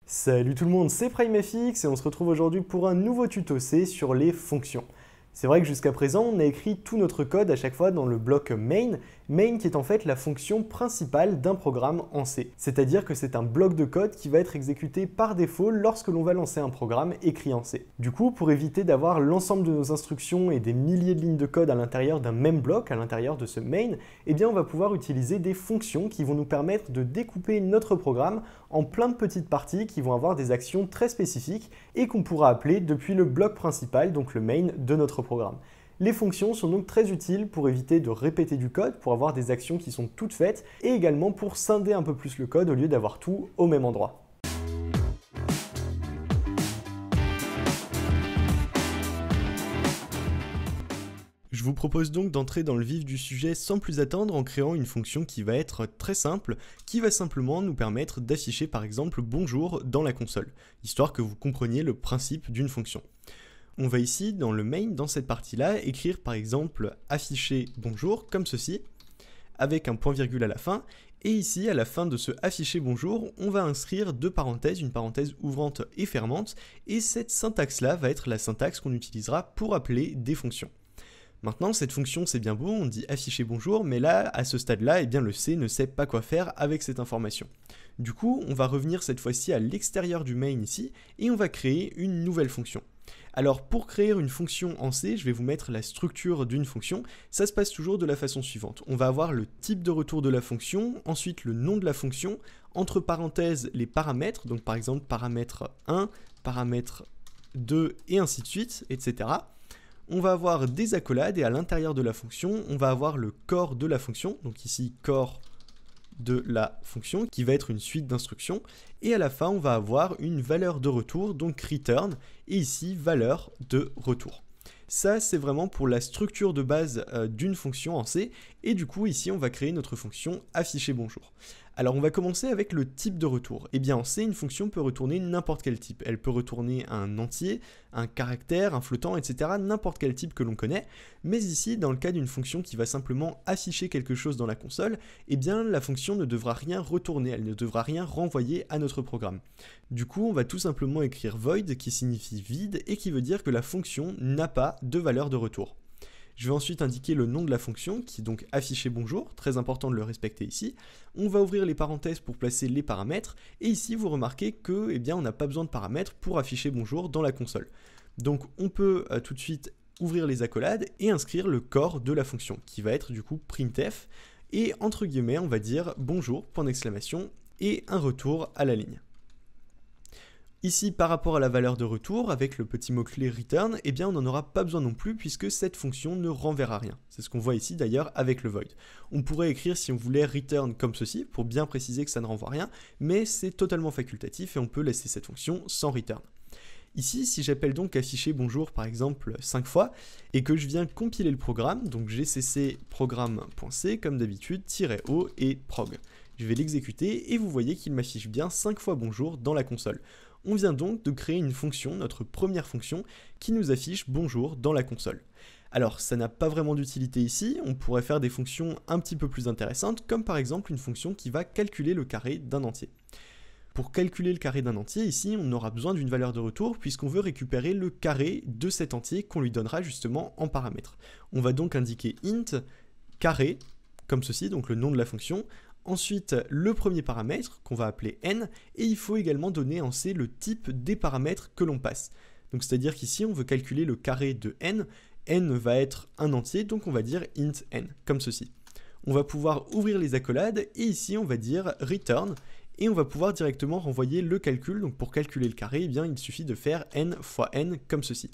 Salut tout le monde, c'est PrimeFX et on se retrouve aujourd'hui pour un nouveau tuto C sur les fonctions. C'est vrai que jusqu'à présent, on a écrit tout notre code à chaque fois dans le bloc main qui est en fait la fonction principale d'un programme en C. C'est-à-dire que c'est un bloc de code qui va être exécuté par défaut lorsque l'on va lancer un programme écrit en C. Du coup, pour éviter d'avoir l'ensemble de nos instructions et des milliers de lignes de code à l'intérieur d'un même bloc, à l'intérieur de ce main, eh bien on va pouvoir utiliser des fonctions qui vont nous permettre de découper notre programme en plein de petites parties qui vont avoir des actions très spécifiques et qu'on pourra appeler depuis le bloc principal, donc le main de notre programme. Les fonctions sont donc très utiles pour éviter de répéter du code, pour avoir des actions qui sont toutes faites, et également pour scinder un peu plus le code au lieu d'avoir tout au même endroit. Je vous propose donc d'entrer dans le vif du sujet sans plus attendre en créant une fonction qui va être très simple, qui va simplement nous permettre d'afficher par exemple bonjour dans la console, histoire que vous compreniez le principe d'une fonction. On va ici, dans le main, dans cette partie-là, écrire par exemple afficher bonjour, comme ceci, avec un point-virgule à la fin, et ici, à la fin de ce afficher bonjour, on va inscrire deux parenthèses, une parenthèse ouvrante et fermante, et cette syntaxe-là va être la syntaxe qu'on utilisera pour appeler des fonctions. Maintenant, cette fonction, c'est bien beau, on dit afficher bonjour, mais là, à ce stade-là, eh bien, le C ne sait pas quoi faire avec cette information. Du coup, on va revenir cette fois-ci à l'extérieur du main ici, et on va créer une nouvelle fonction. Alors pour créer une fonction en C, je vais vous mettre la structure d'une fonction. Ça se passe toujours de la façon suivante. On va avoir le type de retour de la fonction, ensuite le nom de la fonction, entre parenthèses les paramètres, donc par exemple paramètre 1, paramètre 2 et ainsi de suite, etc. On va avoir des accolades et à l'intérieur de la fonction, on va avoir le corps de la fonction, donc ici corps de la fonction qui va être une suite d'instructions et à la fin on va avoir une valeur de retour donc return et ici valeur de retour. Ça c'est vraiment pour la structure de base d'une fonction en C et du coup ici on va créer notre fonction afficher bonjour. Alors on va commencer avec le type de retour. Et bien en C, une fonction peut retourner n'importe quel type. Elle peut retourner un entier, un caractère, un flottant, etc. N'importe quel type que l'on connaît. Mais ici, dans le cas d'une fonction qui va simplement afficher quelque chose dans la console, eh bien la fonction ne devra rien retourner, elle ne devra rien renvoyer à notre programme. Du coup, on va tout simplement écrire void qui signifie vide et qui veut dire que la fonction n'a pas de valeur de retour. Je vais ensuite indiquer le nom de la fonction, qui est donc afficher bonjour, très important de le respecter ici. On va ouvrir les parenthèses pour placer les paramètres, et ici vous remarquez que, eh bien, on n'a pas besoin de paramètres pour afficher bonjour dans la console. Donc on peut tout de suite ouvrir les accolades et inscrire le corps de la fonction, qui va être du coup printf, et entre guillemets on va dire bonjour, point d'exclamation, et un retour à la ligne. Ici, par rapport à la valeur de retour, avec le petit mot-clé return, eh bien on n'en aura pas besoin non plus puisque cette fonction ne renverra rien. C'est ce qu'on voit ici d'ailleurs avec le void. On pourrait écrire si on voulait return comme ceci, pour bien préciser que ça ne renvoie rien, mais c'est totalement facultatif et on peut laisser cette fonction sans return. Ici, si j'appelle donc afficher bonjour par exemple 5 fois, et que je viens compiler le programme, donc gcc programme.c comme d'habitude, -o et prog. Je vais l'exécuter et vous voyez qu'il m'affiche bien 5 fois bonjour dans la console. On vient donc de créer une fonction, notre première fonction, qui nous affiche bonjour dans la console. Alors ça n'a pas vraiment d'utilité ici, on pourrait faire des fonctions un petit peu plus intéressantes, comme par exemple une fonction qui va calculer le carré d'un entier. Pour calculer le carré d'un entier, ici on aura besoin d'une valeur de retour puisqu'on veut récupérer le carré de cet entier qu'on lui donnera justement en paramètre. On va donc indiquer int carré, comme ceci, donc le nom de la fonction. Ensuite, le premier paramètre, qu'on va appeler n, et il faut également donner en C le type des paramètres que l'on passe. Donc c'est-à-dire qu'ici, on veut calculer le carré de n va être un entier, donc on va dire int n, comme ceci. On va pouvoir ouvrir les accolades, et ici, on va dire return, et on va pouvoir directement renvoyer le calcul, donc pour calculer le carré, eh bien, il suffit de faire n fois n, comme ceci.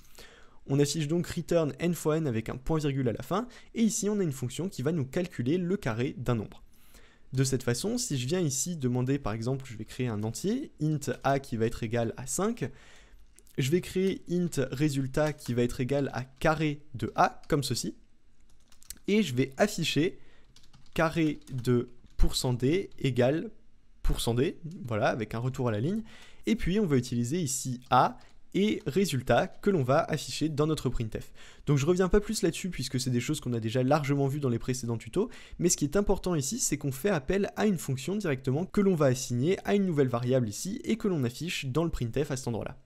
On affiche donc return n fois n avec un point-virgule à la fin, et ici, on a une fonction qui va nous calculer le carré d'un nombre. De cette façon, si je viens ici demander, par exemple, je vais créer un entier, int a qui va être égal à 5, je vais créer int résultat qui va être égal à carré de a, comme ceci, et je vais afficher carré de %d égale %d, voilà, avec un retour à la ligne, et puis on va utiliser ici a et résultat que l'on va afficher dans notre printf. Donc je reviens pas plus là-dessus puisque c'est des choses qu'on a déjà largement vues dans les précédents tutos, mais ce qui est important ici, c'est qu'on fait appel à une fonction directement que l'on va assigner à une nouvelle variable ici et que l'on affiche dans le printf à cet endroit-là.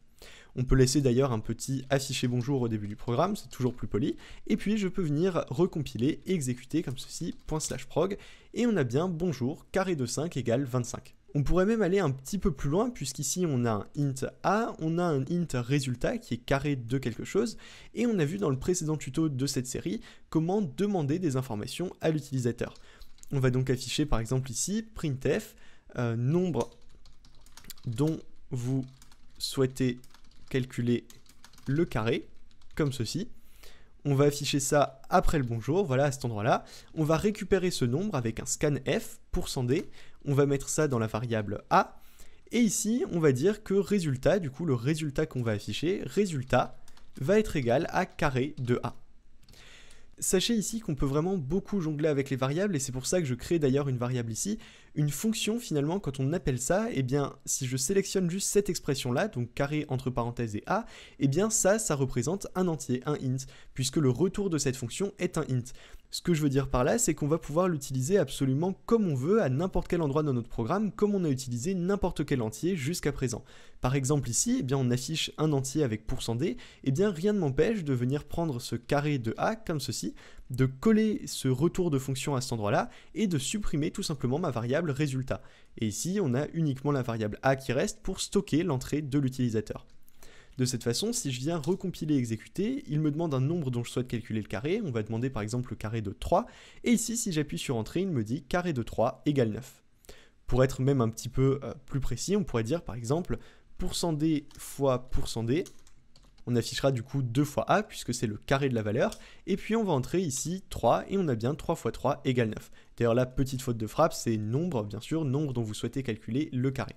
On peut laisser d'ailleurs un petit afficher bonjour au début du programme, c'est toujours plus poli, et puis je peux venir recompiler et exécuter comme ceci, ./prog, et on a bien bonjour, carré de 5 égale 25. On pourrait même aller un petit peu plus loin, puisqu'ici on a un int a, on a un int résultat qui est carré de quelque chose, et on a vu dans le précédent tuto de cette série comment demander des informations à l'utilisateur. On va donc afficher par exemple ici printf nombre dont vous souhaitez calculer le carré, comme ceci. On va afficher ça après le bonjour, voilà à cet endroit-là. On va récupérer ce nombre avec un scanf, %d, on va mettre ça dans la variable a, et ici on va dire que résultat, du coup le résultat qu'on va afficher, résultat, va être égal à carré de a. Sachez ici qu'on peut vraiment beaucoup jongler avec les variables et c'est pour ça que je crée d'ailleurs une variable ici. Une fonction finalement quand on appelle ça, eh bien si je sélectionne juste cette expression là, donc carré entre parenthèses et a, eh bien ça représente un entier, un int, puisque le retour de cette fonction est un int. Ce que je veux dire par là, c'est qu'on va pouvoir l'utiliser absolument comme on veut à n'importe quel endroit dans notre programme, comme on a utilisé n'importe quel entier jusqu'à présent. Par exemple ici, eh bien on affiche un entier avec %d, eh bien rien ne m'empêche de venir prendre ce carré de a comme ceci, de coller ce retour de fonction à cet endroit-là et de supprimer tout simplement ma variable résultat. Et ici, on a uniquement la variable a qui reste pour stocker l'entrée de l'utilisateur. De cette façon, si je viens recompiler et exécuter, il me demande un nombre dont je souhaite calculer le carré, on va demander par exemple le carré de 3, et ici si j'appuie sur entrée, il me dit carré de 3 égale 9. Pour être même un petit peu plus précis, on pourrait dire par exemple %d fois %d, on affichera du coup 2 fois a puisque c'est le carré de la valeur, et puis on va entrer ici 3 et on a bien 3 fois 3 égale 9. D'ailleurs la petite faute de frappe c'est nombre, bien sûr, nombre dont vous souhaitez calculer le carré.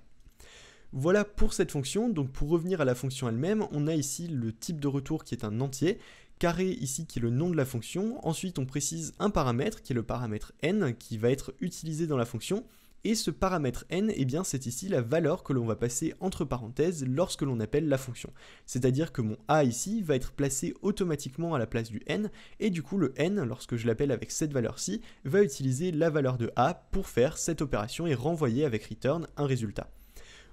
Voilà pour cette fonction, donc pour revenir à la fonction elle-même, on a ici le type de retour qui est un entier, carré ici qui est le nom de la fonction, ensuite on précise un paramètre qui est le paramètre n qui va être utilisé dans la fonction, et ce paramètre n, eh bien c'est ici la valeur que l'on va passer entre parenthèses lorsque l'on appelle la fonction. C'est-à-dire que mon a ici va être placé automatiquement à la place du n, et du coup le n, lorsque je l'appelle avec cette valeur-ci, va utiliser la valeur de a pour faire cette opération et renvoyer avec return un résultat.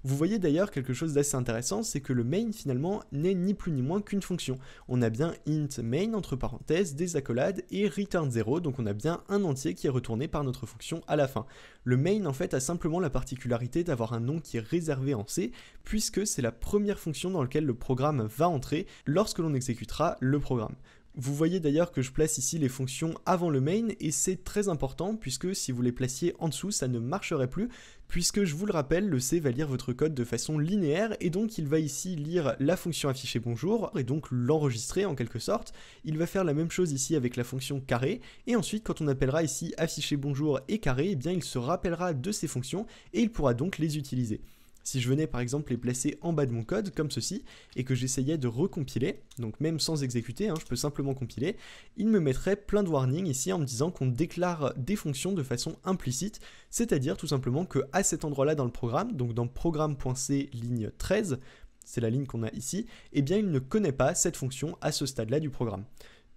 Vous voyez d'ailleurs quelque chose d'assez intéressant, c'est que le main finalement n'est ni plus ni moins qu'une fonction. On a bien int main entre parenthèses, des accolades et return 0, donc on a bien un entier qui est retourné par notre fonction à la fin. Le main en fait a simplement la particularité d'avoir un nom qui est réservé en C, puisque c'est la première fonction dans laquelle le programme va entrer lorsque l'on exécutera le programme. Vous voyez d'ailleurs que je place ici les fonctions avant le main et c'est très important puisque si vous les placiez en dessous ça ne marcherait plus puisque je vous le rappelle le C va lire votre code de façon linéaire et donc il va ici lire la fonction afficher bonjour et donc l'enregistrer en quelque sorte. Il va faire la même chose ici avec la fonction carré et ensuite quand on appellera ici afficher bonjour et carré, eh bien il se rappellera de ces fonctions et il pourra donc les utiliser. Si je venais par exemple les placer en bas de mon code, comme ceci, et que j'essayais de recompiler, donc même sans exécuter, je peux simplement compiler, il me mettrait plein de warnings ici en me disant qu'on déclare des fonctions de façon implicite, c'est-à-dire tout simplement qu'à cet endroit-là dans le programme, donc dans programme.c ligne 13, c'est la ligne qu'on a ici, eh bien il ne connaît pas cette fonction à ce stade-là du programme.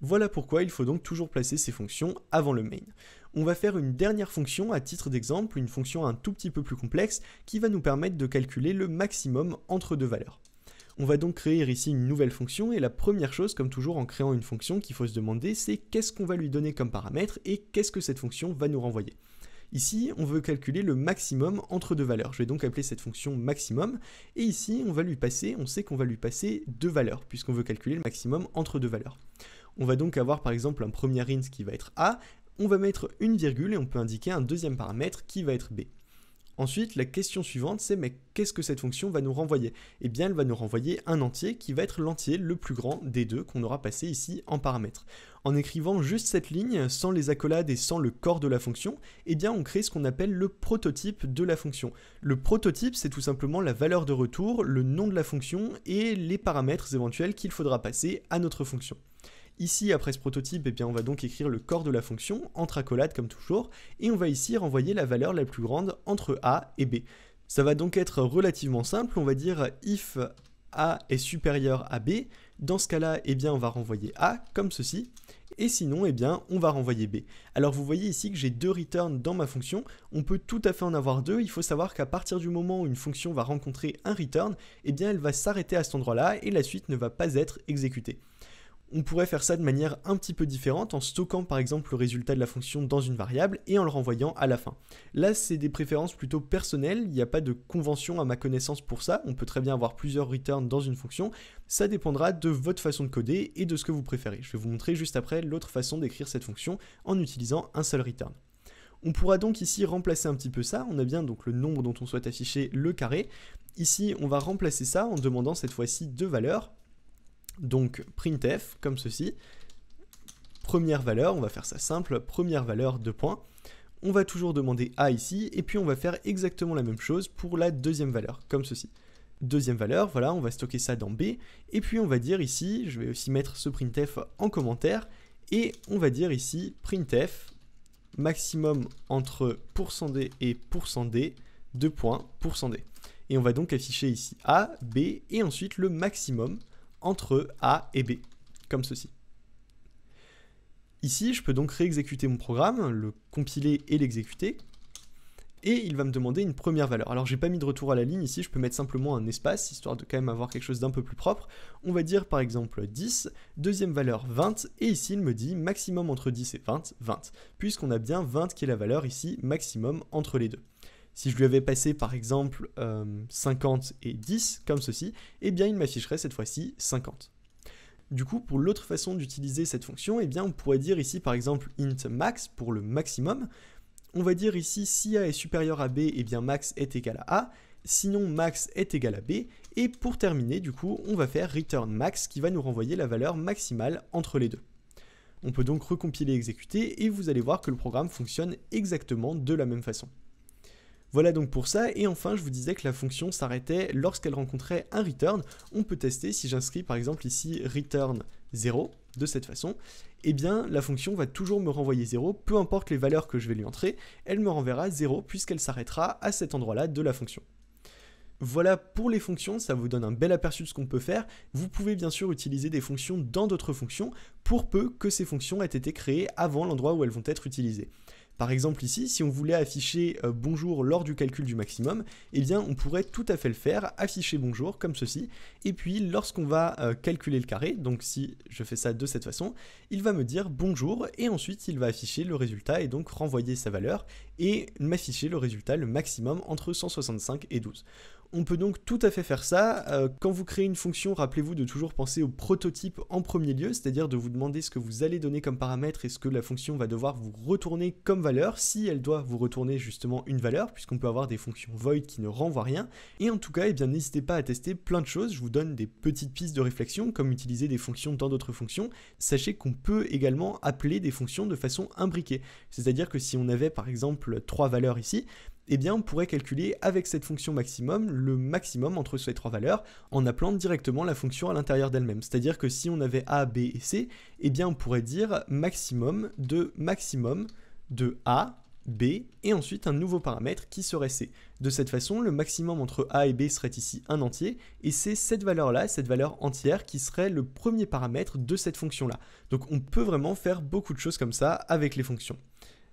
Voilà pourquoi il faut donc toujours placer ces fonctions avant le main. On va faire une dernière fonction à titre d'exemple, une fonction un tout petit peu plus complexe qui va nous permettre de calculer le maximum entre deux valeurs. On va donc créer ici une nouvelle fonction et la première chose, comme toujours en créant une fonction qu'il faut se demander, c'est qu'est-ce qu'on va lui donner comme paramètre et qu'est-ce que cette fonction va nous renvoyer. Ici, on veut calculer le maximum entre deux valeurs. Je vais donc appeler cette fonction maximum et ici, on sait qu'on va lui passer deux valeurs puisqu'on veut calculer le maximum entre deux valeurs. On va donc avoir par exemple un premier int qui va être a, on va mettre une virgule et on peut indiquer un deuxième paramètre qui va être b. Ensuite, la question suivante, c'est mais qu'est-ce que cette fonction va nous renvoyer? Eh bien, elle va nous renvoyer un entier qui va être l'entier le plus grand des deux qu'on aura passé ici en paramètre. En écrivant juste cette ligne, sans les accolades et sans le corps de la fonction, eh bien, on crée ce qu'on appelle le prototype de la fonction. Le prototype, c'est tout simplement la valeur de retour, le nom de la fonction et les paramètres éventuels qu'il faudra passer à notre fonction. Ici, après ce prototype, eh bien, on va donc écrire le corps de la fonction, entre accolades comme toujours, et on va ici renvoyer la valeur la plus grande entre a et b. Ça va donc être relativement simple, on va dire if A est supérieur à B, dans ce cas-là, eh bien, on va renvoyer A, comme ceci, et sinon, eh bien, on va renvoyer B. Alors vous voyez ici que j'ai deux returns dans ma fonction, on peut tout à fait en avoir deux, il faut savoir qu'à partir du moment où une fonction va rencontrer un return, eh bien, elle va s'arrêter à cet endroit-là, et la suite ne va pas être exécutée. On pourrait faire ça de manière un petit peu différente en stockant par exemple le résultat de la fonction dans une variable et en le renvoyant à la fin. Là c'est des préférences plutôt personnelles, il n'y a pas de convention à ma connaissance pour ça, on peut très bien avoir plusieurs returns dans une fonction, ça dépendra de votre façon de coder et de ce que vous préférez. Je vais vous montrer juste après l'autre façon d'écrire cette fonction en utilisant un seul return. On pourra donc ici remplacer un petit peu ça, on a bien donc le nombre dont on souhaite afficher le carré. Ici on va remplacer ça en demandant cette fois-ci deux valeurs. Donc printf, comme ceci, première valeur, on va faire ça simple, première valeur, 2 points. On va toujours demander A ici, et puis on va faire exactement la même chose pour la deuxième valeur, comme ceci. Deuxième valeur, voilà, on va stocker ça dans B, et puis on va dire ici, je vais aussi mettre ce printf en commentaire, et on va dire ici printf, maximum entre %d et %d, 2 points, %d. Et on va donc afficher ici A, B, et ensuite le maximum entre A et B, comme ceci. Ici, je peux donc réexécuter mon programme, le compiler et l'exécuter, et il va me demander une première valeur. Alors j'ai pas mis de retour à la ligne ici, je peux mettre simplement un espace, histoire de quand même avoir quelque chose d'un peu plus propre. On va dire par exemple 10, deuxième valeur 20, et ici il me dit maximum entre 10 et 20, 20, puisqu'on a bien 20 qui est la valeur ici maximum entre les deux. Si je lui avais passé par exemple 50 et 10, comme ceci, eh bien il m'afficherait cette fois-ci 50. Du coup, pour l'autre façon d'utiliser cette fonction, eh bien on pourrait dire ici par exemple int max pour le maximum. On va dire ici si A est supérieur à B, eh bien max est égal à A, sinon max est égal à B, et pour terminer, du coup, on va faire return max qui va nous renvoyer la valeur maximale entre les deux. On peut donc recompiler et exécuter, et vous allez voir que le programme fonctionne exactement de la même façon. Voilà donc pour ça, et enfin je vous disais que la fonction s'arrêtait lorsqu'elle rencontrait un return. On peut tester si j'inscris par exemple ici return 0, de cette façon, eh bien la fonction va toujours me renvoyer 0, peu importe les valeurs que je vais lui entrer, elle me renverra 0 puisqu'elle s'arrêtera à cet endroit-là de la fonction. Voilà pour les fonctions, ça vous donne un bel aperçu de ce qu'on peut faire. Vous pouvez bien sûr utiliser des fonctions dans d'autres fonctions, pour peu que ces fonctions aient été créées avant l'endroit où elles vont être utilisées. Par exemple ici, si on voulait afficher bonjour lors du calcul du maximum, eh bien on pourrait tout à fait le faire, afficher bonjour comme ceci, et puis lorsqu'on va calculer le carré, donc si je fais ça de cette façon, il va me dire bonjour, et ensuite il va afficher le résultat et donc renvoyer sa valeur, et m'afficher le résultat, le maximum entre 165 et 12. On peut donc tout à fait faire ça. Quand vous créez une fonction, rappelez-vous de toujours penser au prototype en premier lieu, c'est-à-dire de vous demander ce que vous allez donner comme paramètre et ce que la fonction va devoir vous retourner comme valeur, si elle doit vous retourner justement une valeur, puisqu'on peut avoir des fonctions void qui ne renvoient rien. Et en tout cas, eh bien, n'hésitez pas à tester plein de choses. Je vous donne des petites pistes de réflexion, comme utiliser des fonctions dans d'autres fonctions. Sachez qu'on peut également appeler des fonctions de façon imbriquée. C'est-à-dire que si on avait par exemple 3 valeurs ici, eh bien on pourrait calculer avec cette fonction maximum le maximum entre ces 3 valeurs en appelant directement la fonction à l'intérieur d'elle-même. C'est-à-dire que si on avait A, B et C, eh bien on pourrait dire maximum de A, B, et ensuite un nouveau paramètre qui serait C. De cette façon, le maximum entre A et B serait ici un entier, et c'est cette valeur-là, cette valeur entière, qui serait le premier paramètre de cette fonction-là. Donc on peut vraiment faire beaucoup de choses comme ça avec les fonctions.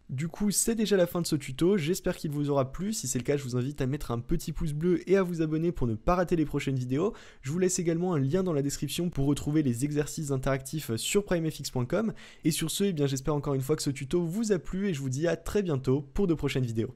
Du coup, c'est déjà la fin de ce tuto, j'espère qu'il vous aura plu. Si c'est le cas, je vous invite à mettre un petit pouce bleu et à vous abonner pour ne pas rater les prochaines vidéos. Je vous laisse également un lien dans la description pour retrouver les exercices interactifs sur primefx.com. Et sur ce, eh bien, j'espère encore une fois que ce tuto vous a plu et je vous dis à très bientôt pour de prochaines vidéos.